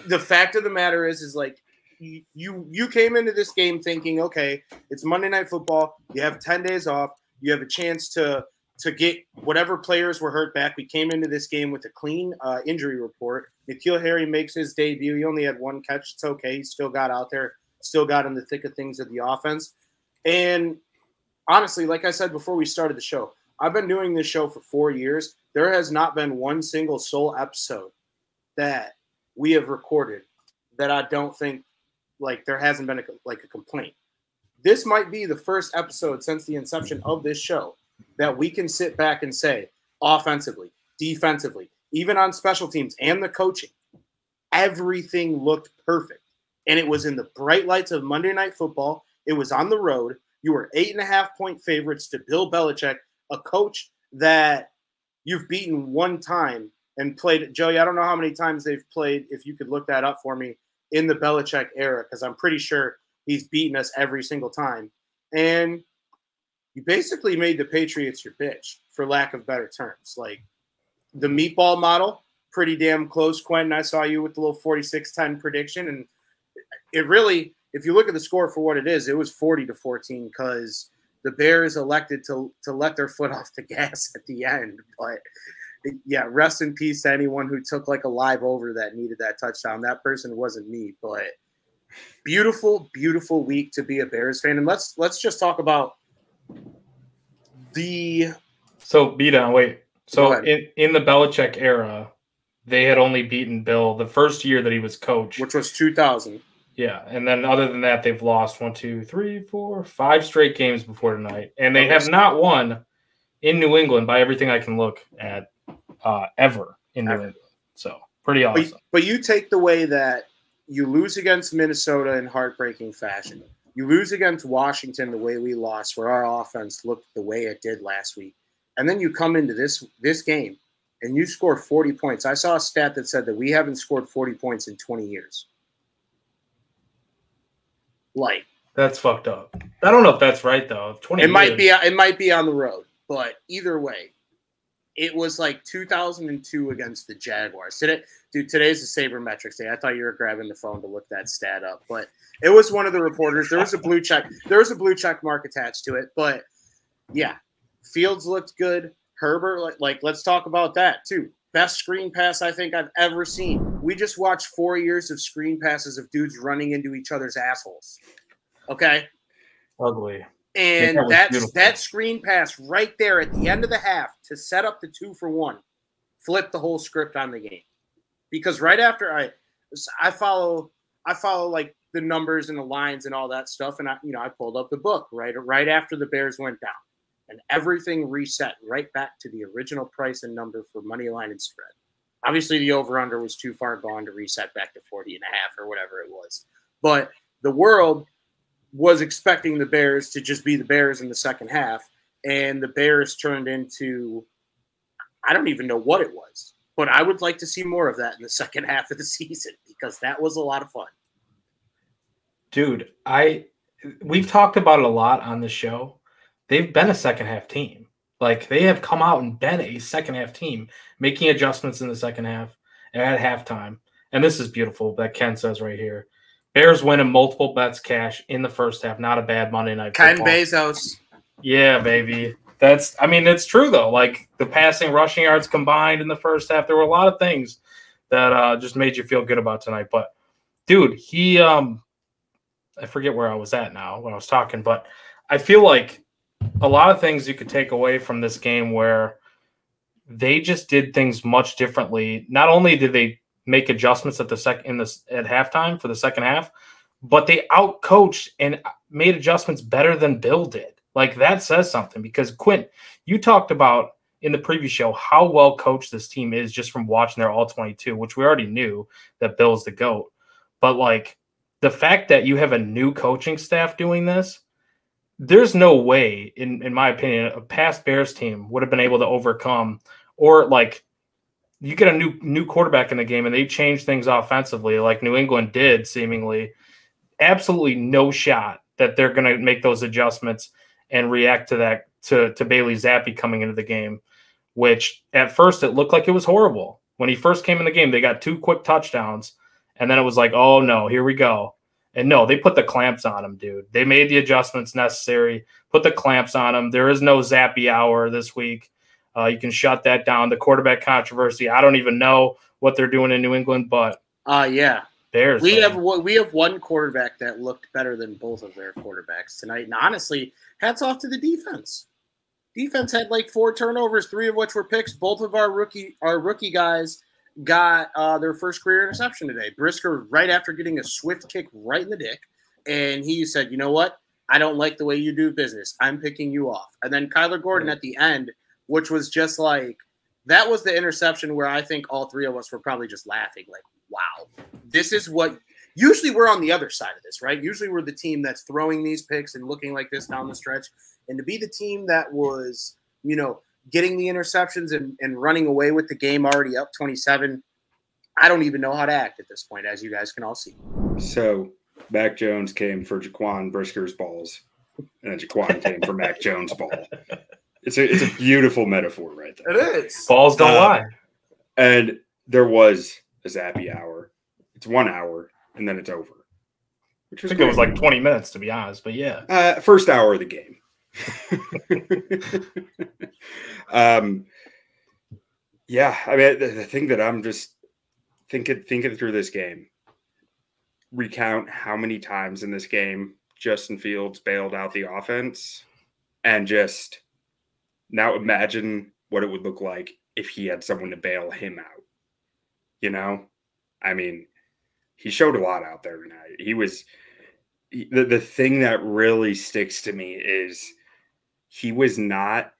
the fact of the matter is like you came into this game thinking, okay, it's Monday Night Football. You have 10 days off. You have a chance to get whatever players were hurt back. We came into this game with a clean injury report. N'Keal Harry makes his debut. He only had one catch. It's okay. He still got out there, still got in the thick of things of the offense. And honestly, like I said before we started the show, I've been doing this show for 4 years. There has not been one single sole episode that we have recorded that I don't think, like, there hasn't been a complaint. This might be the first episode since the inception of this show that we can sit back and say, offensively, defensively, even on special teams and the coaching, everything looked perfect. And it was in the bright lights of Monday Night Football. It was on the road. You were 8.5-point favorites to Bill Belichick, a coach that you've beaten one time and played. Joey, I don't know how many times they've played, if you could look that up for me, in the Belichick era, because I'm pretty sure he's beaten us every single time. And you basically made the Patriots your bitch, for lack of better terms. Like, the meatball model, pretty damn close, Quentin. I saw you with the little 46-10 prediction. And it really, if you look at the score for what it is, it was 40-14 because the Bears elected to let their foot off the gas at the end. But, yeah, rest in peace to anyone who took, like, a live over that needed that touchdown. That person wasn't me. But beautiful, beautiful week to be a Bears fan. And let's just talk about So, B-Down, wait. So, in the Belichick era, they had only beaten Bill the first year that he was coach. Which was 2000. Yeah, and then other than that, they've lost 1, 2, 3, 4, 5 straight games before tonight. And they have not won in New England, by everything I can look at, ever in New England. So, pretty awesome. But you take the way that you lose against Minnesota in heartbreaking fashion. You lose against Washington the way we lost, where our offense looked the way it did last week. And then you come into this game and you score 40 points. I saw a stat that said that we haven't scored 40 points in 20 years. Like, that's fucked up. I don't know if that's right though. 20 it might be on the road, but either way, it was like 2002 against the Jaguars. Today's the Sabermetrics day. I thought you were grabbing the phone to look that stat up, but it was one of the reporters. There was a blue check mark attached to it, but yeah, Fields looked good. Herbert, like let's talk about that too. Best screen pass I think I've ever seen. We just watched 4 years of screen passes of dudes running into each other's assholes. Okay? Ugly. And that screen pass right there at the end of the half to set up the 2-for-1 flipped the whole script on the game. Because right after I follow like the numbers and the lines and all that stuff, and I pulled up the book right after the Bears went down. And everything reset right back to the original price and number for money line and spread. Obviously, the over-under was too far gone to reset back to 40.5 or whatever it was. But the world was expecting the Bears to just be the Bears in the second half, and the Bears turned into, I don't even know what it was. But I would like to see more of that in the second half of the season because that was a lot of fun. Dude, we've talked about it a lot on the show. They've been a second-half team. Like, they have come out and been a second-half team, making adjustments in the second half at halftime. And this is beautiful that Ken says right here. Bears winning multiple bets cash in the first half. Not a bad Monday Night Football. Ken Bezos. Yeah, baby. It's true, though. Like, the passing, rushing yards combined in the first half, there were a lot of things that just made you feel good about tonight. But, dude, I forget where I was at now when I was talking, but I feel like a lot of things you could take away from this game where they just did things much differently. Not only did they make adjustments at halftime for the second half, but they outcoached and made adjustments better than Bill did. Like, that says something because Quint, you talked about in the previous show how well coached this team is just from watching their all-22, which we already knew that Bill's the GOAT. But like the fact that you have a new coaching staff doing this, there's no way, in my opinion, a past Bears team would have been able to overcome, or like you get a new quarterback in the game and they change things offensively like New England did seemingly. Absolutely no shot that they're going to make those adjustments and react to that, to Bailey Zappi coming into the game, which at first it looked like it was horrible. When he first came in the game, they got 2 quick touchdowns And then it was like, oh, no, here we go. And no, they put the clamps on him, dude. They made the adjustments necessary, put the clamps on him. There is no zappy hour this week. You can shut that down. The quarterback controversy, I don't even know what they're doing in New England, but yeah. Bears. We have one quarterback that looked better than both of their quarterbacks tonight. And honestly, hats off to the defense. Defense had like 4 turnovers, 3 of which were picks. Both of our rookie guys got their first career interception today. Brisker, right after getting a swift kick right in the dick, and he said, you know what? I don't like the way you do business. I'm picking you off. And then Kyler Gordon at the end, which was just like, that was the interception where I think all 3 of us were probably just laughing like, wow, this is what – usually we're on the other side of this, right? Usually we're the team that's throwing these picks and looking like this down the stretch. And to be the team that was, getting the interceptions and running away with the game already up 27, I don't even know how to act at this point, as you guys can all see. So Mac Jones came for Jaquan Brisker's balls, and then Jaquan came for Mac Jones' ball. It's a beautiful metaphor right there. It is. Balls don't lie. And there was a zappy hour. It's 1 hour, and then it's over. Which I think it was like 20 minutes, to be honest, but yeah. First hour of the game. Yeah, I mean, the thing that I'm just thinking through this game, recount how many times in this game Justin Fields bailed out the offense, and just now imagine what it would look like if he had someone to bail him out. I mean, he showed a lot out there tonight. The thing that really sticks to me is he was not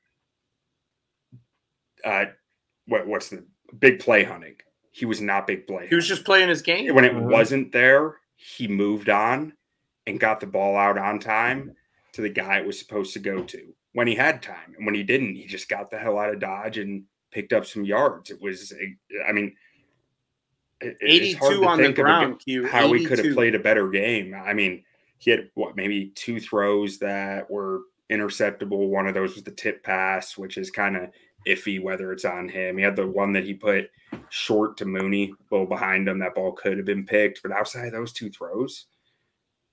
what's the big play hunting. He was not big play hunting. He was just playing his game. When it wasn't there, he moved on and got the ball out on time to the guy it was supposed to go to when he had time. And when he didn't, he just got the hell out of Dodge and picked up some yards. It was, I mean, it's hard to on the think ground, of how we could have played a better game. I mean, he had maybe 2 throws that were interceptable. One of those was the tip pass, which is kind of iffy whether it's on him. He had the one that he put short to Mooney, a little behind him. That ball could have been picked, but outside of those 2 throws,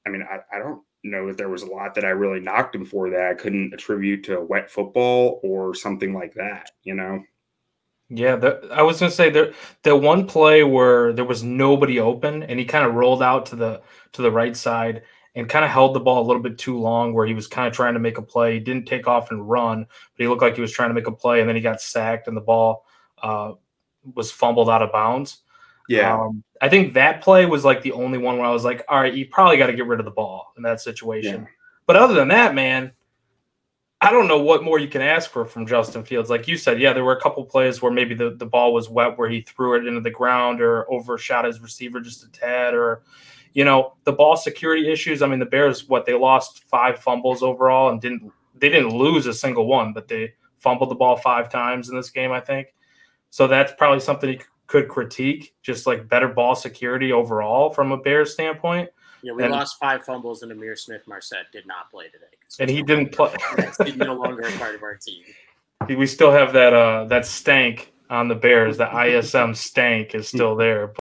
I mean, I don't know that there was a lot that I really knocked him for that I couldn't attribute to wet football or something like that, Yeah, I was going to say the one play where there was nobody open and he kind of rolled out to the right side and kind of held the ball a little bit too long, where he was kind of trying to make a play. He didn't take off and run, but he looked like he was trying to make a play, and then he got sacked and the ball was fumbled out of bounds. Yeah. I think that play was like the only one where I was like, all right, you probably got to get rid of the ball in that situation. Yeah. But other than that, man, I don't know what more you can ask for from Justin Fields. Like you said, yeah, there were a couple plays where maybe the ball was wet, where he threw it into the ground or overshot his receiver just a tad, or, the ball security issues. I mean, the Bears, they lost 5 fumbles overall and they didn't lose a single one, but they fumbled the ball 5 times in this game, I think. So that's probably something you could critique, just like better ball security overall from a Bears standpoint. Yeah, we lost 5 fumbles, and Amir Smith-Marset did not play today. And he didn't play. He's no longer a part of our team. We still have that stank on the Bears. The ISM stank is still there.